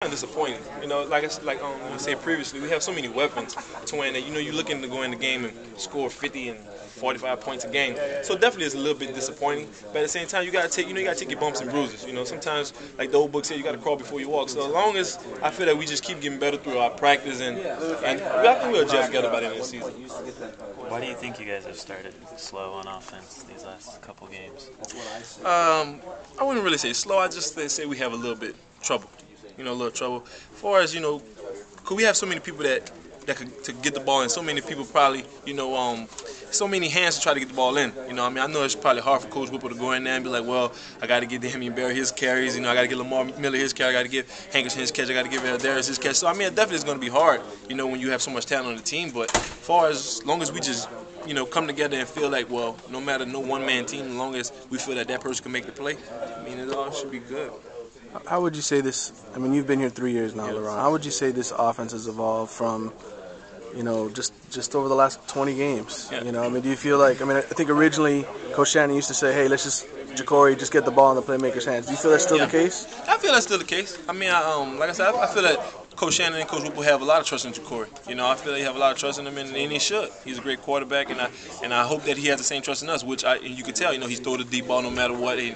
Disappointing. Like I said previously, we have so many weapons to win that you're looking to go in the game and score 50 and 45 points a game. So definitely it's a little bit disappointing. But at the same time, you gotta take your bumps and bruises. Sometimes like the old book said, you gotta crawl before you walk. So as long as I feel that we just keep getting better through our practice and I think we'll gel together by the end of the season. Why do you think you guys have started slow on offense these last couple games? I wouldn't really say slow. I just say we have a little bit trouble. A little trouble. As far as, cause we have so many people that could to get the ball in. So many people probably, so many hands to try to get the ball in. I know it's probably hard for Coach Whipple to go in there and be like, well, I got to get Damian Barry his carries. I got to get Lamar Miller his carry. I got to give Hankerson his catch. I got to give Darius his catch. So, it definitely is going to be hard, when you have so much talent on the team. But as long as we just, come together and feel like, well, no matter no one-man team, as long as we feel that person can make the play, it all should be good. How would you say this? You've been here 3 years now, LaRon. How would you say this offense has evolved from, just over the last 20 games? Yeah. Do you feel like? I think originally Coach Shannon used to say, "Hey, let's Ja'Cory, just get the ball in the playmaker's hands." Do you feel that's still the case? I feel that's still the case. Like I said, I feel that Coach Shannon and Coach Whipple have a lot of trust in Ja'Cory. I feel they have a lot of trust in him, and he should. He's a great quarterback, and I hope that he has the same trust in us. Which you can tell, he throws the deep ball no matter what. He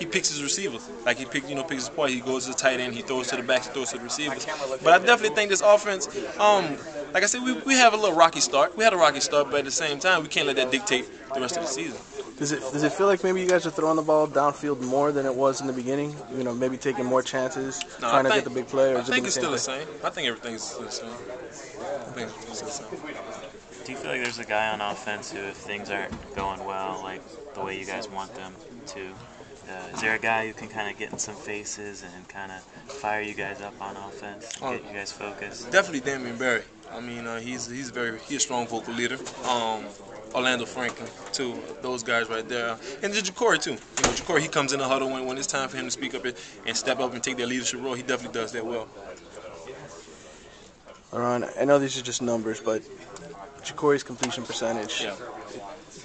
picks his receivers. Like he picks his part. He goes to the tight end. He throws to the backs. He throws to the receivers. But I definitely think this offense, like I said, we have a little rocky start. We had a rocky start, but at the same time, we can't let that dictate the rest of the season. Does it feel like maybe you guys are throwing the ball downfield more than it was in the beginning? Maybe taking more chances, trying to get the big play? Or I think it's still the same. I think everything's still the same. Do you feel like there's a guy on offense who, if things aren't going well, like the way you guys want them to, is there a guy who can kind of get in some faces and kind of fire you guys up on offense, get you guys focused? Definitely Damian Barry. He's a strong vocal leader. Orlando Franklin, too, those guys right there. And Ja'Cory, too. Ja'Cory, he comes in the huddle when it's time for him to speak up and step up and take that leadership role. He definitely does that well. LaRon, I know these are just numbers, but Ja'Cory's completion percentage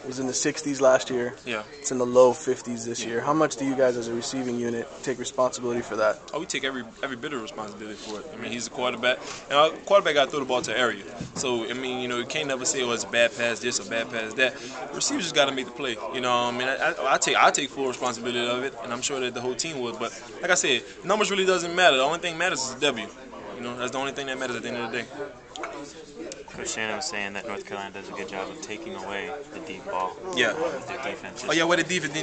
was in the 60s last year. Yeah. It's in the low 50s this year. How much do you guys as a receiving unit take responsibility for that? Oh, we take every bit of responsibility for it. He's a quarterback, and our quarterback got to throw the ball to the area. So, you can't never say, oh, it's a bad pass this or bad pass that. Receivers just got to make the play. I take full responsibility of it, and I'm sure that the whole team would. But like I said, numbers really doesn't matter. The only thing that matters is a W. That's the only thing that matters at the end of the day. Coach Shannon was saying that North Carolina does a good job of taking away the deep ball. Yeah. With their defense. Oh yeah, the defense,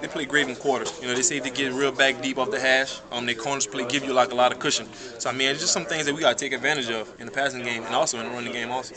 they play great in quarters. They say they get real back deep off the hash. Their corners give you like a lot of cushion. So it's just some things that we gotta take advantage of in the passing game and also in the running game also.